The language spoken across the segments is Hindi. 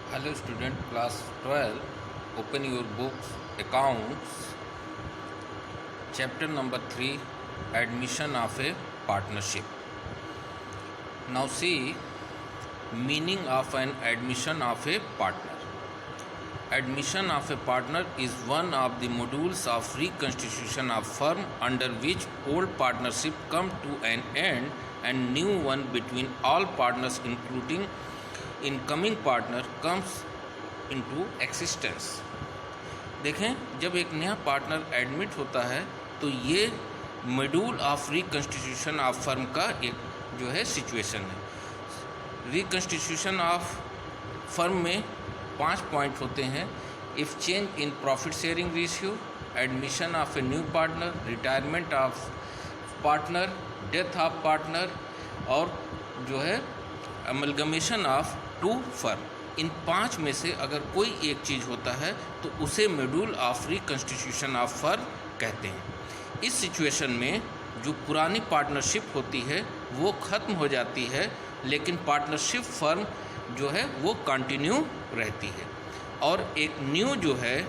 Hello student, class 12, open your books, accounts, chapter number 3, admission of a partnership. Now see, meaning of an admission of a partner. Admission of a partner is one of the modules of reconstitution of firm under which old partnership come to an end and new one between all partners including incoming partner comes into existence. देखें, जब एक नया पार्टनर एडमिट होता है तो ये module of reconstitution of firm का एक जो है सिचुएशन है। रिकन्स्टिट्यूशन ऑफ फर्म में 5 पॉइंट होते हैं। If change in profit sharing ratio, admission of a new partner, retirement of partner, death of partner और जो है अमलगमेशन ऑफ 2 फर्म। इन 5 में से अगर कोई एक चीज़ होता है तो उसे module of reconstitution of firm कहते हैं। इस सिचुएशन में जो पुरानी पार्टनरशिप होती है वो ख़त्म हो जाती है, लेकिन पार्टनरशिप फर्म जो है वो कंटिन्यू रहती है और एक न्यू जो है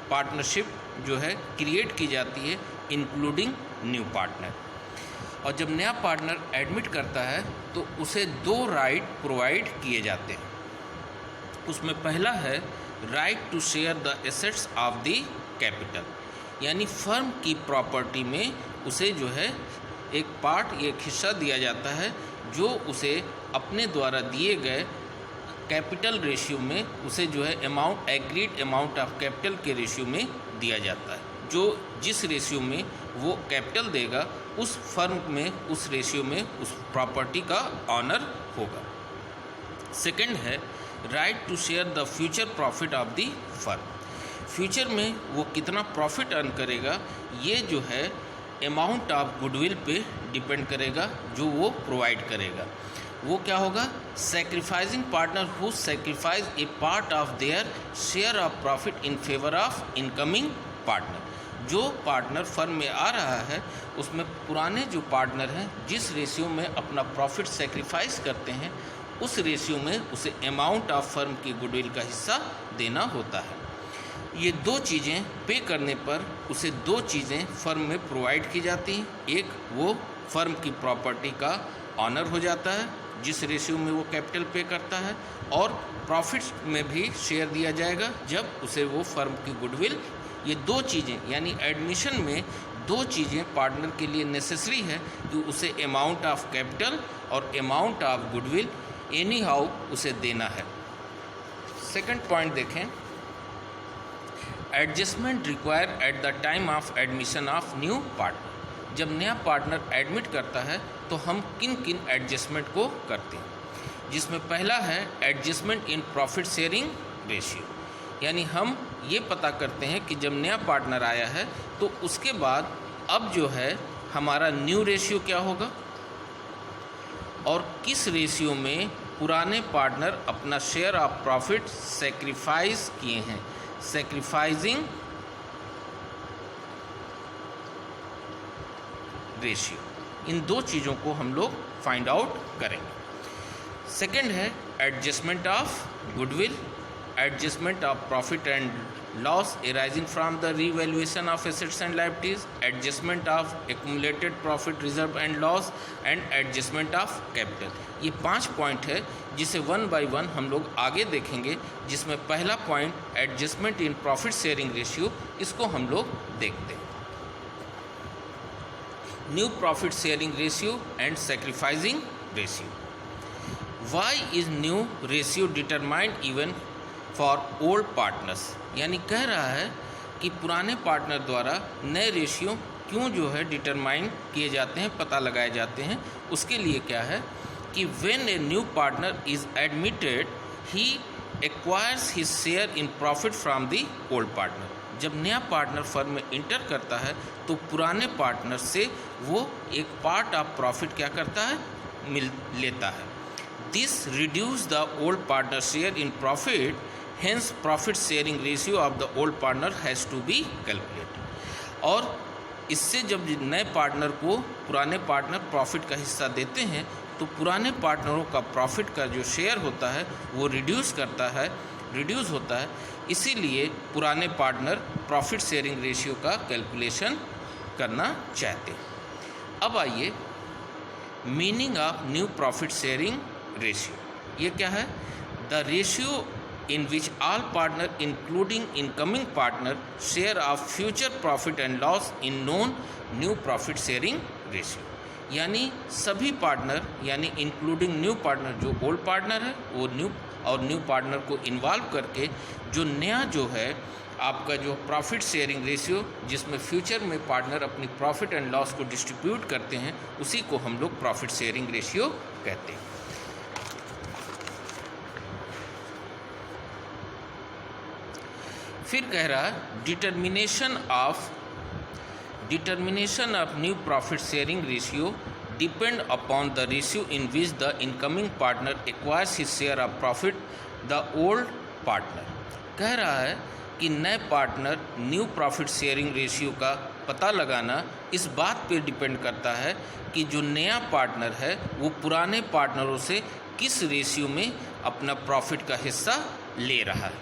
पार्टनरशिप जो है क्रिएट की जाती है इंक्लूडिंग न्यू पार्टनर। और जब नया पार्टनर एडमिट करता है तो उसे 2 राइट प्रोवाइड किए जाते हैं। उसमें पहला है right to share the assets of the capital, यानी फर्म की प्रॉपर्टी में उसे जो है एक पार्ट, एक हिस्सा दिया जाता है जो उसे अपने द्वारा दिए गए कैपिटल रेशियो में उसे जो है amount, agreed amount of capital के रेशियो में दिया जाता है। जो जिस रेशियो में वो कैपिटल देगा उस फर्म में, उस रेशियो में उस प्रॉपर्टी का ऑनर होगा। सेकंड है right to share the future profit of the firm. Future में वो कितना प्रॉफिट अर्न करेगा ये जो है अमाउंट ऑफ गुडविल पे डिपेंड करेगा जो वो प्रोवाइड करेगा। वो क्या होगा? Sacrificing partner who sacrifice a part of their share of profit in favour of incoming partner. जो पार्टनर फर्म में आ रहा है उसमें पुराने जो पार्टनर हैं जिस रेशियो में अपना प्रॉफिट सेक्रीफाइस करते हैं उस रेशियो में उसे अमाउंट ऑफ फर्म की गुडविल का हिस्सा देना होता है। ये 2 चीज़ें पे करने पर उसे 2 चीज़ें फर्म में प्रोवाइड की जाती हैं। एक, वो फर्म की प्रॉपर्टी का ऑनर हो जाता है जिस रेशियो में वो कैपिटल पे करता है, और प्रॉफिट में भी शेयर दिया जाएगा जब उसे वो फर्म की गुडविल। ये 2 चीज़ें यानी एडमिशन में 2 चीज़ें पार्टनर के लिए नेसेसरी है कि उसे अमाउंट ऑफ कैपिटल और amount of goodwill any how उसे देना है। सेकंड पॉइंट देखें, adjustment require at the time of admission of new partner. जब नया पार्टनर एडमिट करता है तो हम किन किन एडजस्टमेंट को करते हैं, जिसमें पहला है adjustment in profit sharing ratio, यानी हम ये पता करते हैं कि जब नया पार्टनर आया है तो उसके बाद अब जो है हमारा न्यू रेशियो क्या होगा और किस रेशियो में पुराने पार्टनर अपना शेयर ऑफ प्रॉफिट सेक्रीफाइस किए हैं। सेक्रीफाइसिंग रेशियो, इन 2 चीज़ों को हम लोग फाइंड आउट करेंगे। सेकंड है adjustment of goodwill, adjustment of profit and loss arising from the revaluation of assets and liabilities, adjustment of accumulated profit reserve and loss and adjustment of capital. ये 5 पॉइंट है जिसे 1 बाय 1 हम लोग आगे देखेंगे, जिसमें पहला point adjustment in profit sharing ratio, इसको हम लोग देखते हैं। New profit sharing ratio and sacrificing ratio. Why is new ratio determined even for old partners, यानी कह रहा है कि पुराने पार्टनर द्वारा नए रेशियो क्यों जो है डिटरमाइन किए जाते हैं, पता लगाए जाते हैं। उसके लिए क्या है कि when a new partner is admitted he acquires his share in profit from the old partner. जब नया पार्टनर फर्म में इंटर करता है तो पुराने पार्टनर से वो एक पार्ट ऑफ प्रॉफिट क्या करता है, लेता है। This reduce the old partner share in profit, hence profit sharing ratio of the old partner has to be calculated। और इससे जब नए पार्टनर को पुराने पार्टनर प्रॉफिट का हिस्सा देते हैं तो पुराने पार्टनरों का प्रॉफिट का जो शेयर होता है वो रिड्यूस करता है रिड्यूस होता है, इसीलिए पुराने पार्टनर प्रॉफिट शेयरिंग रेशियो का कैलकुलेशन करना चाहते हैं। अब आइए meaning of new profit sharing ratio, ये क्या है? The ratio in which all partner including incoming partner share of future profit and loss in known new profit sharing ratio, यानी सभी पार्टनर यानी इंक्लूडिंग न्यू पार्टनर, जो ओल्ड पार्टनर है वो न्यू पार्टनर को इन्वॉल्व करके जो नया जो है आपका जो प्रॉफिट शेयरिंग रेशियो, जिसमें फ्यूचर में पार्टनर अपनी प्रॉफिट एंड लॉस को डिस्ट्रीब्यूट करते हैं, उसी को हम लोग प्रॉफिट शेयरिंग रेशियो कहते हैं। फिर कह रहा है determination of new profit sharing ratio depend upon the ratio in which the incoming partner acquires his share of profit the old partner. कह रहा है कि नए partner new profit sharing ratio का पता लगाना इस बात पे डिपेंड करता है कि जो नया पार्टनर है वो पुराने पार्टनरों से किस रेशियो में अपना प्रॉफिट का हिस्सा ले रहा है।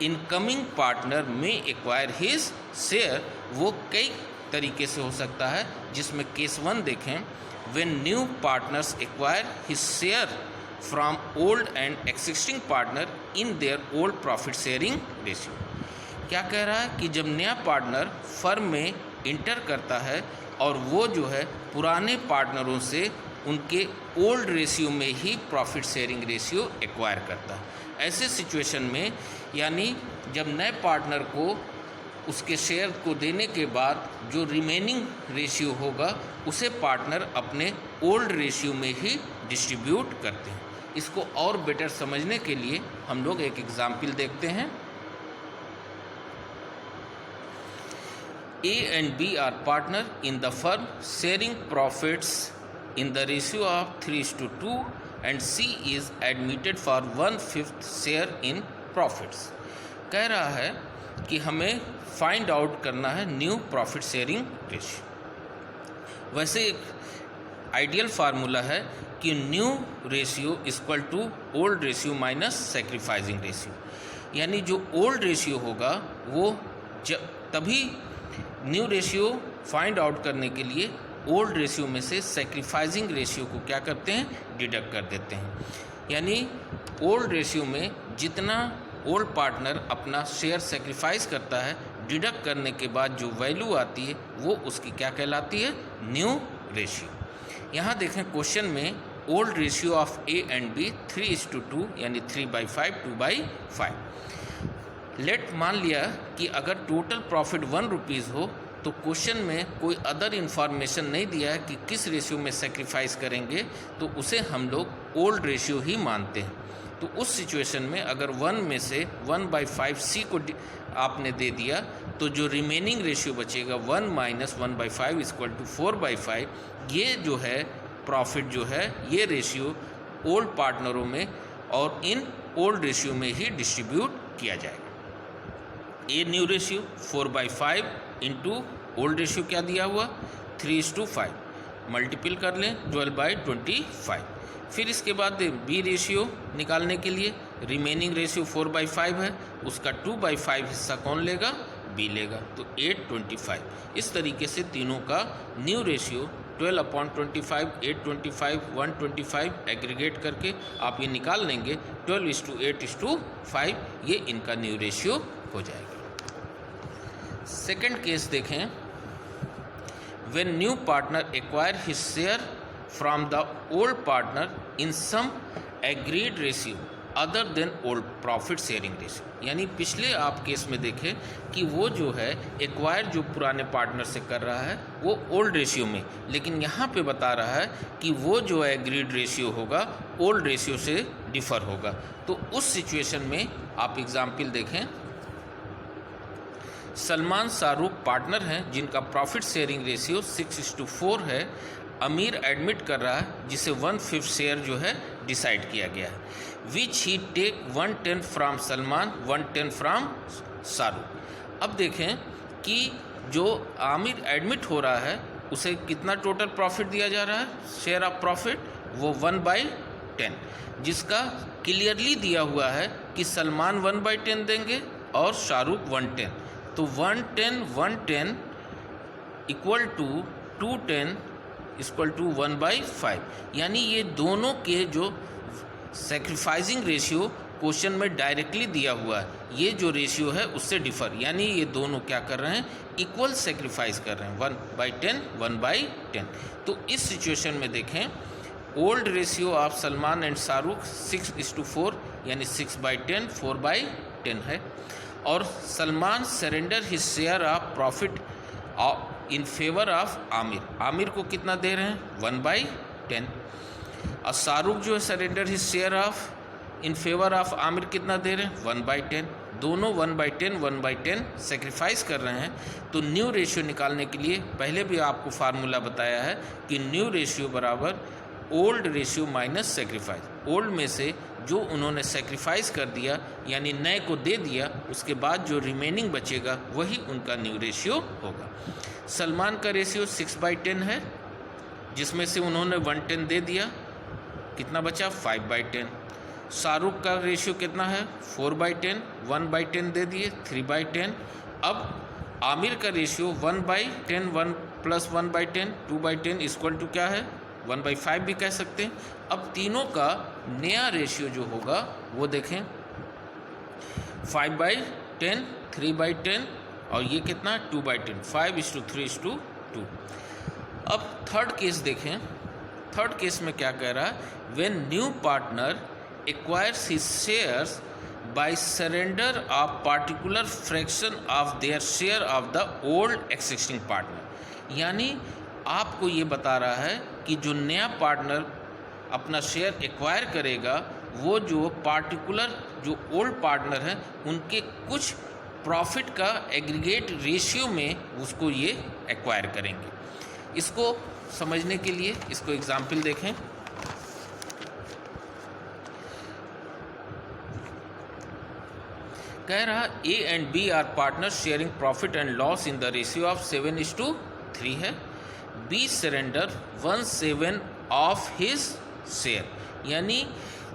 इनकमिंग पार्टनर में एक्वायर हिज शेयर, वो कई तरीके से हो सकता है, जिसमें केस 1 देखें, when new partners acquire his share from old and existing partner in their old profit sharing ratio. क्या कह रहा है कि जब नया पार्टनर फर्म में इंटर करता है और वो जो है पुराने पार्टनरों से उनके ओल्ड रेशियो में ही प्रॉफिट शेयरिंग रेशियो एक्वायर करता है। ऐसे सिचुएशन में यानी जब नए पार्टनर को उसके शेयर को देने के बाद जो रिमेनिंग रेशियो होगा उसे पार्टनर अपने ओल्ड रेशियो में ही डिस्ट्रीब्यूट करते हैं। इसको और बेटर समझने के लिए हम लोग एक एग्जाम्पल देखते हैं। A and B are partner in the firm sharing profits in the ratio of 3:2 and C is admitted for 1/5 share in profits। कह रहा है कि हमें फाइंड आउट करना है न्यू प्रॉफिट शेयरिंग रेशियो। वैसे एक आइडियल फार्मूला है कि new ratio equal to old ratio minus sacrificing ratio, यानी जो ओल्ड रेशियो होगा वो तभी न्यू रेशियो फाइंड आउट करने के लिए ओल्ड रेशियो में से सैक्रिफाइसिंग रेशियो को क्या करते हैं, डिडक्ट कर देते हैं। यानी ओल्ड रेशियो में जितना ओल्ड पार्टनर अपना शेयर सेक्रीफाइस करता है, डिडक्ट करने के बाद जो वैल्यू आती है वो उसकी क्या कहलाती है, न्यू रेशियो। यहाँ देखें क्वेश्चन में old ratio of A and B 3:2 यानी 3/5 2/5। लेट मान लिया कि अगर टोटल प्रॉफिट 1 रुपीज़ हो तो क्वेश्चन में कोई अदर इन्फॉर्मेशन नहीं दिया है कि किस रेशियो में सेक्रीफाइस करेंगे, तो उसे हम लोग ओल्ड रेशियो ही मानते हैं। तो उस सिचुएशन में अगर 1 में से 1/5 सी को आपने दे दिया तो जो रिमेनिंग रेशियो बचेगा 1 - 1/5 = 4/5। ये जो है प्रॉफिट जो है ये रेशियो ओल्ड पार्टनरों में और इन ओल्ड रेशियो में ही डिस्ट्रीब्यूट किया जाएगा। A new ratio 4/5 into old ratio क्या दिया हुआ 3:5, मल्टीपल कर लें 12/25। फिर इसके बाद बी रेशियो निकालने के लिए रिमेनिंग रेशियो 4/5 है, उसका 2/5 हिस्सा कौन लेगा, बी लेगा, तो 8/25। इस तरीके से तीनों का न्यू रेशियो 12/25, 8/25, 1/25 एग्रीगेट करके आप ये निकाल लेंगे 12:8:5, ये इनका न्यू रेशियो हो जाएगा। सेकेंड केस देखें, when new partner acquire his share from the old partner in some agreed ratio other than old profit sharing ratio. यानी पिछले आप केस में देखें कि वो जो है एक्वायर जो पुराने पार्टनर से कर रहा है वो ओल्ड रेशियो में, लेकिन यहाँ पे बता रहा है कि वो जो एग्रीड रेशियो होगा ओल्ड रेशियो से डिफर होगा। तो उस सिचुएशन में आप एग्जाम्पल देखें, सलमान शाहरुख पार्टनर हैं जिनका प्रॉफिट शेयरिंग रेशियो 6:4 है। अमीर एडमिट कर रहा है जिसे 1/5 शेयर जो है डिसाइड किया गया है, which he take 1/10 from Salman 1/10 from Shahrukh. अब देखें कि जो आमिर एडमिट हो रहा है उसे कितना टोटल प्रॉफिट दिया जा रहा है, शेयर ऑफ प्रॉफिट वो 1/10 10, जिसका क्लियरली दिया हुआ है कि सलमान 1/10 देंगे और शाहरुख 110। तो 110 इक्वल टू 210 इक्वल टू 1/5, यानी ये दोनों के जो सेक्रीफाइसिंग रेशियो क्वेश्चन में डायरेक्टली दिया हुआ है, ये जो रेशियो है उससे डिफर, यानी ये दोनों क्या कर रहे हैं, इक्वल सेक्रीफाइस कर रहे हैं, 1/10 1/10। तो इस सिचुएशन में देखें, old ratio of Salman and Shahrukh 6:4 यानी 6/10 4/10 है, और Salman surrender his share of profit in favour of Aamir को कितना दे रहे हैं, 1/10, और शाहरुख जो है surrender his share of in favour of Aamir कितना दे रहे हैं, 1/10। दोनों 1/10 सेक्रीफाइस कर रहे हैं। तो न्यू रेशियो निकालने के लिए पहले भी आपको फार्मूला बताया है कि न्यू रेशियो बराबर old ratio minus sacrifice. Old में से जो उन्होंने सेक्रीफाइस कर दिया यानी नए को दे दिया, उसके बाद जो रिमेनिंग बचेगा वही उनका न्यू रेशियो होगा। सलमान का रेशियो 6/10 है, जिसमें से उन्होंने 110 दे दिया, कितना बचा, 5/10। शाहरुख का रेशियो कितना है, 4/10, 1/10 दे दिए, 3/10। अब आमिर का रेशियो 1/10, 1 + 1/10 2/10 इक्वल टू क्या है, 1/5 भी कह सकते हैं। अब तीनों का नया रेशियो जो होगा वो देखें, 5/10, 3/10 और ये कितना, 2/10, 5:3:2। अब थर्ड केस देखें, थर्ड केस में क्या कह रहा है, when new partner acquires his shares by surrender of particular fraction of their share of the old existing partner। यानी आपको ये बता रहा है कि जो नया पार्टनर अपना शेयर एक्वायर करेगा, वो जो पार्टिकुलर जो ओल्ड पार्टनर है उनके कुछ प्रॉफिट का एग्रीगेट रेशियो में उसको ये एक्वायर करेंगे। इसको समझने के लिए इसको एग्जाम्पल देखें। कह रहा A and B are partner sharing profit and loss in the ratio of 7:3 है। B surrender 1/7 of his share, यानी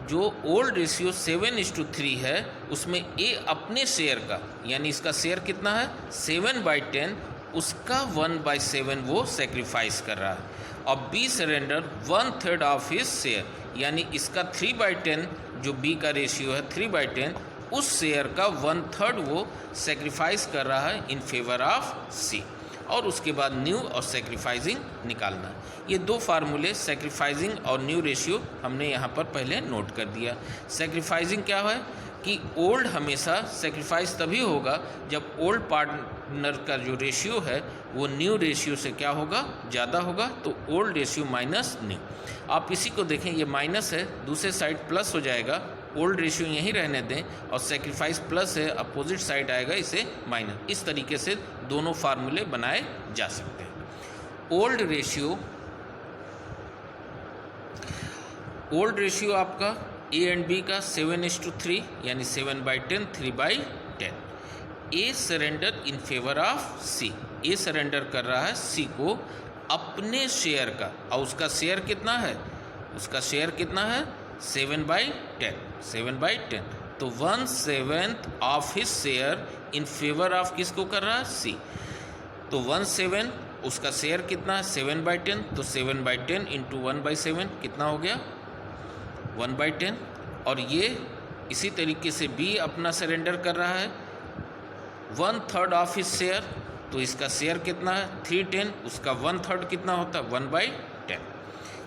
जो ओल्ड रेशियो 7:3 है उसमें ए अपने शेयर का, यानी इसका शेयर कितना है 7/10, उसका 1/7 वो सेक्रीफाइस कर रहा है। और B surrender 1/3 of his share, यानी इसका 3/10 जो बी का रेशियो है 3/10, उस शेयर का 1/3 वो सेक्रीफाइस कर रहा है इन फेवर ऑफ सी। और उसके बाद न्यू और सेक्रीफाइसिंग निकालना है। ये दो फार्मूले सेक्रीफाइसिंग और न्यू रेशियो हमने यहाँ पर पहले नोट कर दिया। सेक्रीफाइसिंग क्या है कि ओल्ड हमेशा सेक्रीफाइस तभी होगा जब ओल्ड पार्टनर का जो रेशियो है वो न्यू रेशियो से क्या होगा, ज़्यादा होगा। तो ओल्ड रेशियो माइनस न्यू। आप इसी को देखें, ये माइनस है, दूसरे साइड प्लस हो जाएगा, ओल्ड रेशियो यहीं रहने दें, और सेक्रीफाइस प्लस है, अपोजिट साइड आएगा इसे माइनस। इस तरीके से दोनों फार्मूले बनाए जा सकते हैं। ओल्ड रेशियो आपका ए एंड बी का 7:3 यानी 7/10 3/10। A surrender in favour of C, A surrender कर रहा है सी को अपने शेयर का, और उसका शेयर कितना है, उसका शेयर कितना है 7/10। तो 1/7 of his share in favour of किसको कर रहा है, सी। तो 1/7 उसका शेयर कितना है 7/10, तो 7/10 इंटू 1/7 कितना हो गया 1/10। और ये इसी तरीके से बी अपना सरेंडर कर रहा है 1/3 ऑफ हिज शेयर, तो इसका शेयर कितना है 310, उसका 1/3 कितना होता है 1/10।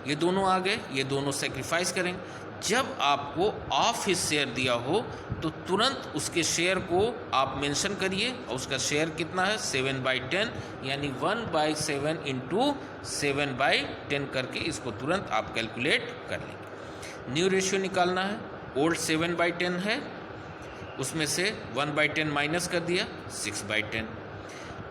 ये दोनों आ गए, ये दोनों सेक्रीफाइस करेंगे। जब आपको ऑफ हिज शेयर दिया हो तो तुरंत उसके शेयर को आप मेंशन करिए, और उसका शेयर कितना है 7/10, यानी 1/7 इंटू 7/10 करके इसको तुरंत आप कैलकुलेट कर लेंगे। न्यू रेशियो निकालना है, ओल्ड 7/10 है, उसमें से 1/10 माइनस कर दिया 6/10।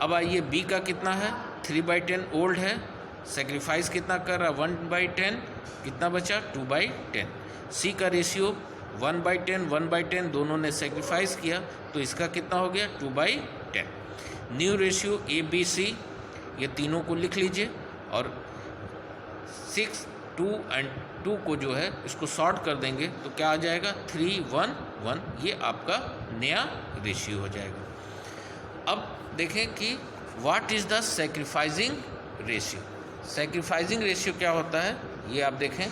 अब आइए बी का कितना है 3/10 ओल्ड है, सेक्रीफाइस कितना कर रहा 1/10, कितना बचा 2/10। सी का रेशियो 1/10 दोनों ने सेक्रीफाइस किया, तो इसका कितना हो गया 2/10। New ratio A B C, ये तीनों को लिख लीजिए, और 6, 2 एंड 2 को जो है इसको शॉर्ट कर देंगे तो क्या आ जाएगा 3:1:1, ये आपका नया रेशियो हो जाएगा। अब देखें कि what is the sacrificing ratio. Sacrificing ratio क्या होता है ये आप देखें